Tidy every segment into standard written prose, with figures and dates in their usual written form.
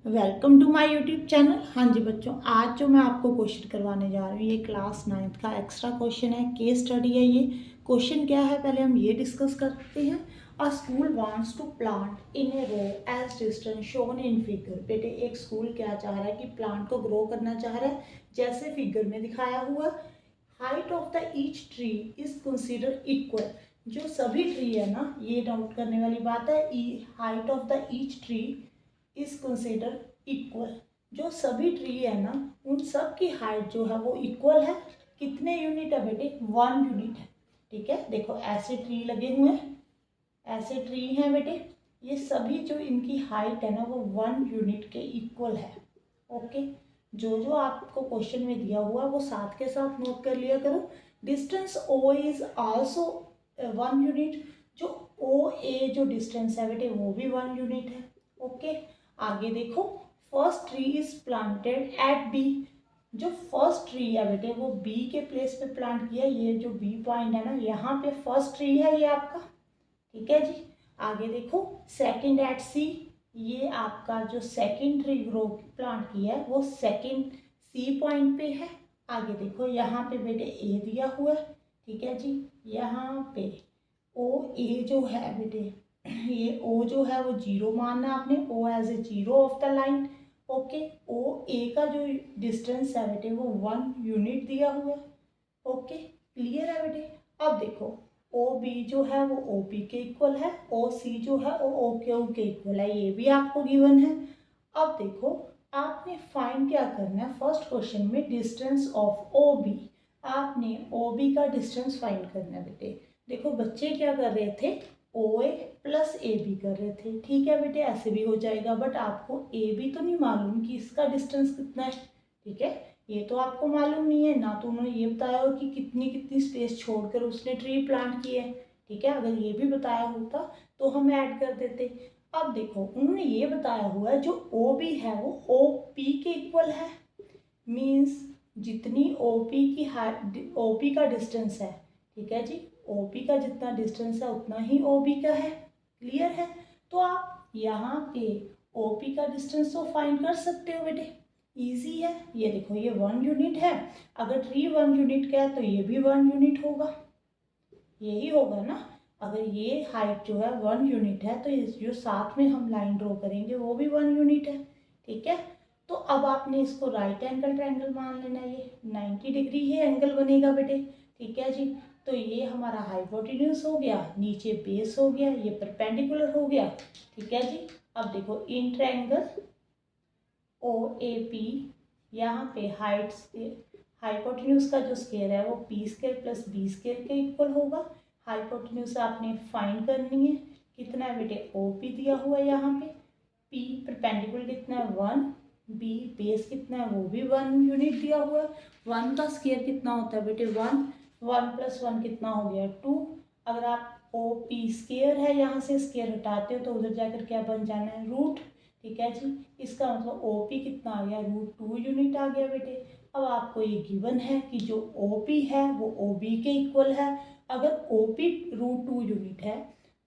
Welcome to my YouTube channel. हाँ जी बच्चों, आज जो मैं आपको क्वेश्चन करवाने जा रही हूँ ये क्लास 9th का एक्स्ट्रा क्वेश्चन है, केस स्टडी है। ये क्वेश्चन क्या है पहले हम ये डिस्कस करते हैं। A school wants to plant in a row as distance shown in figure. बेटे एक स्कूल क्या चाह रहा है कि प्लांट को ग्रो करना चाह रहा है, जैसे फिगर में दिखाया हुआ। Height of the each tree is consider equal. जो सभी ट्री है ना, ये नोट करने वाली बात है, height of the each tree is consider equal. जो सभी ट्री है ना, उन सब की हाइट जो है वो इक्वल है। कितने यूनिट है बेटे? 1 यूनिट है। ठीक है, देखो ऐसे ट्री लगे हुए हैं, ऐसे ट्री हैं बेटे। ये सभी जो इनकी हाइट है ना वो 1 यूनिट के इक्वल है। ओके, जो जो आपको क्वेश्चन में दिया हुआ है वो साथ के साथ नोट कर लिया करो। Distance O is also 1 unit. जो ओ ए जो डिस्टेंस है बेटे वो भी 1 यूनिट है। ओके, आगे देखो, first tree is planted at B. जो फर्स्ट ट्री है बेटे वो बी के प्लेस पे प्लांट किया। ये जो बी पॉइंट है ना, यहाँ पे फर्स्ट ट्री है ये आपका। ठीक है जी, आगे देखो, सेकंड एट सी। ये आपका जो सेकंड ट्री ग्रो प्लांट किया है वो सेकंड सी पॉइंट पे है। आगे देखो, यहाँ पे बेटे ए दिया हुआ है। ठीक है जी, यहाँ पे ओ ए जो है बेटे, ये ओ जो है वो 0 मानना आपने, O as a 0 of the line. Okay, O A का जो डिस्टेंस है बेटे वो 1 यूनिट दिया हुआ है। ओके, क्लियर है बेटे। अब देखो, ओ बी जो है वो ओ पी के इक्वल है, ओ सी जो है वो ओ क्यू के इक्वल है, ये भी आपको गिवन है। अब देखो, आपने फाइंड क्या करना है फर्स्ट क्वेश्चन में, डिस्टेंस ऑफ ओ बी। आपने ओ बी का डिस्टेंस फाइंड करना है बेटे। देखो बच्चे क्या कर रहे थे, ओ ए प्लस ए बी कर रहे थे। ठीक है बेटे, ऐसे भी हो जाएगा, बट आपको ए बी तो नहीं मालूम कि इसका डिस्टेंस कितना है। ठीक है, ये तो आपको मालूम नहीं है ना, तो उन्होंने ये बताया हो कि कितनी कितनी स्पेस छोड़कर उसने ट्री प्लांट की है। ठीक है, अगर ये भी बताया होता तो हम ऐड कर देते। अब देखो, उन्होंने ये बताया हुआ है जो ओ बी है वो ओ पी के इक्वल है। मीन्स जितनी ओ पी की हाइट, ओ पी का डिस्टेंस है, ठीक है जी, ओ पी का जितना डिस्टेंस है उतना ही ओ बी का है। क्लियर है? तो आप यहाँ पे ओ पी का डिस्टेंस तो फाइंड कर सकते हो बेटे, इजी है। ये देखो, ये 1 यूनिट है। अगर ट्री 1 यूनिट का है तो ये भी 1 यूनिट होगा, यही होगा ना। अगर ये हाइट जो है 1 यूनिट है तो इस जो साथ में हम लाइन ड्रॉ करेंगे वो भी 1 यूनिट है। ठीक है, तो अब आपने इसको राइट एंगल ट्रायंगल मान लेना। ये 90 डिग्री ही एंगल बनेगा बेटे। ठीक है जी, तो ये हमारा हाइपोटेन्यूज हो गया, नीचे बेस हो गया, ये परपेंडिकुलर हो गया। ठीक है जी, अब देखो in triangle O A P, यहाँ पे हाइट हाइपोटेन्यूज का जो स्केयर है वो P square plus B square के इक्वल होगा। हाइपोटेन्यूज आपने फाइंड करनी है, कितना है बेटे, ओ पी दिया हुआ है यहाँ पे, पी परपेंडिकुलर कितना है 1, बी बेस कितना है वो भी 1 यूनिट दिया हुआ है। 1 का स्केयर कितना होता है बेटे 1, 1 प्लस 1 कितना हो गया 2। अगर आप ओ पी स्केयर है यहाँ से स्केयर हटाते हो तो उधर जाकर क्या बन जाना है, रूट। ठीक है जी, इसका मतलब ओ पी कितना आ गया, √2 यूनिट आ गया बेटे। अब आपको ये गिवन है कि जो ओ पी है वो ओ बी के इक्वल है। अगर ओ पी √2 यूनिट है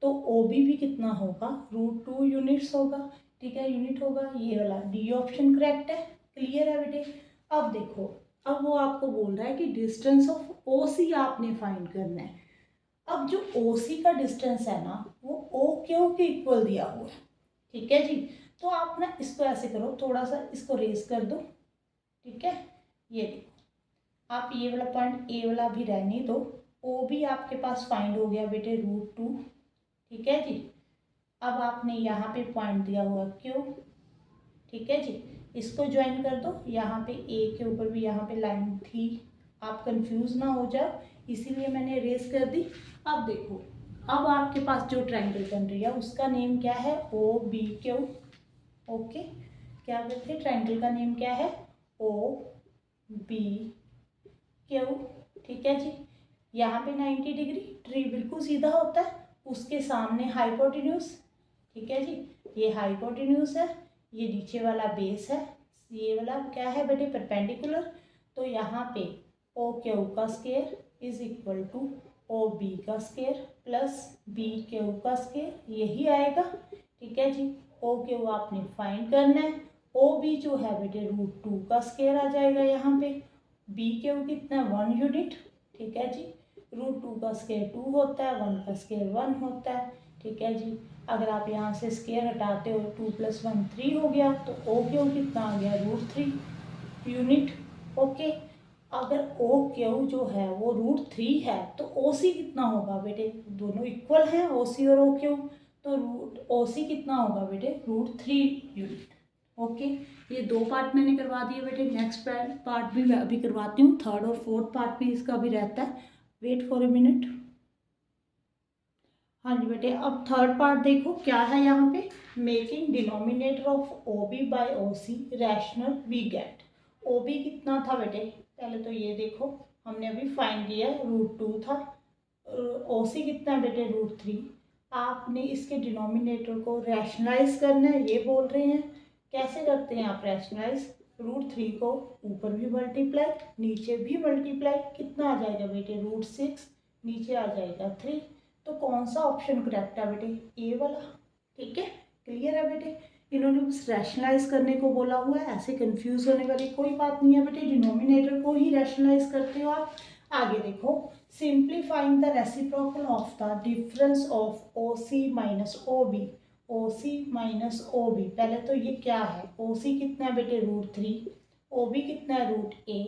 तो ओ बी भी कितना होगा, √2 यूनिट्स होगा। ठीक है, यूनिट होगा। ये वाला डी ऑप्शन करेक्ट है। क्लियर है बेटे। अब देखो, अब वो आपको बोल रहा है कि डिस्टेंस ऑफ ओ सी आपने फाइंड करना है। अब जो ओ सी का डिस्टेंस है ना वो ओ क्यू के इक्वल दिया हुआ है। ठीक है जी, तो आप ना इसको ऐसे करो, थोड़ा सा इसको रेस कर दो। ठीक है, ये देखो, आप ये वाला पॉइंट ए वाला भी रहने दो। ओ भी आपके पास फाइंड हो गया बेटे √2। ठीक है जी, अब आपने यहाँ पे पॉइंट दिया हुआ क्यू। ठीक है जी, इसको ज्वाइन कर दो। यहाँ पे ए के ऊपर भी यहाँ पे लाइन थी, आप कंफ्यूज ना हो जाओ, इसीलिए मैंने रेस कर दी। अब देखो, अब आपके पास जो ट्रायंगल बन रही है उसका नेम क्या है, ओ बी क्यू। ओके, क्या बोलते हैं, ट्रायंगल का नेम क्या है, ओ बी क्यू। ठीक है जी, यहाँ पे 90 डिग्री, ट्री बिल्कुल सीधा होता है, उसके सामने हाइपोटेन्यूज। ठीक है जी, ये हाइपोटेन्यूज है, ये नीचे वाला बेस है, ये वाला क्या है बेटे, परपेंडिकुलर। तो यहाँ पे ओ क्यू का square is equal to O B का स्केयर प्लस बी क्यू का स्केयर, यही आएगा। ठीक है जी, ओ क्यू आपने फाइंड करना है, ओ बी जो है बेटे √2 का स्क्वायर आ जाएगा यहाँ पे। बी क्यू कितना 1 यूनिट, ठीक है जी। √2 का स्क्वायर 2 होता है, 1 का स्क्वायर 1 होता है, ठीक है जी। अगर आप यहाँ से स्क्वायर हटाते हो 2 + 1 3 हो गया, तो ओ क्यू कितना आ गया √3 यूनिट। ओके, अगर ओ क्यू जो है वो √3 है तो ओ सी कितना होगा बेटे, दोनों इक्वल हैं ओ सी और ओ क्यू, तो ओ सी कितना होगा बेटे √3 यूनिट। ओके, ये 2 पार्ट मैंने करवा दिए बेटे। नेक्स्ट पार्ट भी मैं अभी करवाती हूँ, थर्ड और फोर्थ पार्ट भी इसका भी रहता है। Wait for a minute. हाँ जी बेटे, अब थर्ड पार्ट देखो क्या है यहाँ पे। Making denominator of O B by O C rational we get. O B कितना था बेटे, पहले तो ये देखो हमने अभी फाइंड किया √2 था। ओ सी कितना है बेटे √3। आपने इसके डिनोमिनेटर को रैशनलाइज करना है, ये बोल रहे हैं। कैसे करते हैं आप रैशनलाइज, √3 को ऊपर भी मल्टीप्लाई नीचे भी मल्टीप्लाई, कितना आ जाएगा बेटे √6, नीचे आ जाएगा 3। तो कौन सा ऑप्शन करेक्ट है बेटे, ए वाला। ठीक है, क्लियर है बेटे। इन्होंने बस रैशनलाइज करने को बोला हुआ है, ऐसे कंफ्यूज होने वाली कोई बात नहीं है बेटे, डिनोमिनेटर को ही रैशनलाइज करते हो आप। आगे देखो, simplifying the reciprocal of the difference of O C minus O B. O C minus O B, पहले तो ये क्या है, ओ सी कितना है बेटे √3, ओ बी कितना है √a।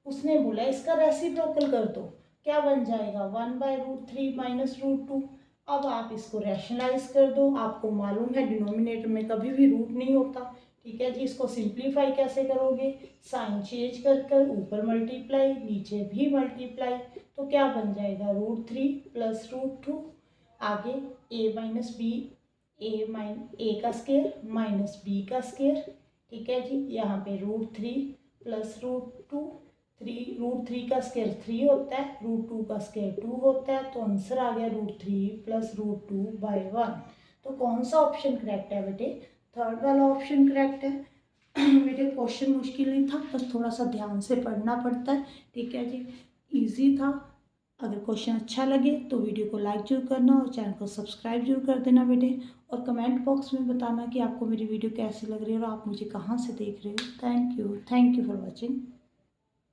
उसने बोला इसका रेसिप्रोकल कर दो, क्या बन जाएगा 1/√3 माइनस √2। अब आप इसको रैशनलाइज कर दो, आपको मालूम है डिनोमिनेटर में कभी भी रूट नहीं होता। ठीक है जी, इसको सिंप्लीफाई कैसे करोगे, साइन चेंज कर कर ऊपर मल्टीप्लाई नीचे भी मल्टीप्लाई, तो क्या बन जाएगा √3 + √2। आगे ए माइनस बी, ए का स्क्वायर माइनस बी का स्क्वायर, ठीक है जी। यहाँ पे √3 + √2, √3 का स्क्वायर 3 होता है, √2 का स्क्वायर 2 होता है, तो आंसर आ गया √3 + √2/1। तो कौन सा ऑप्शन करेक्ट है बेटे, थर्ड वाला ऑप्शन करेक्ट है। बेटे क्वेश्चन मुश्किल नहीं था, बस थोड़ा सा ध्यान से पढ़ना पड़ता है। ठीक है जी, इजी था। अगर क्वेश्चन अच्छा लगे तो वीडियो को लाइक जरूर करना और चैनल को सब्सक्राइब जरूर कर देना बेटे। और कमेंट बॉक्स में बताना कि आपको मेरी वीडियो कैसी लग रही है और आप मुझे कहाँ से देख रहे हो। Thank you for watching.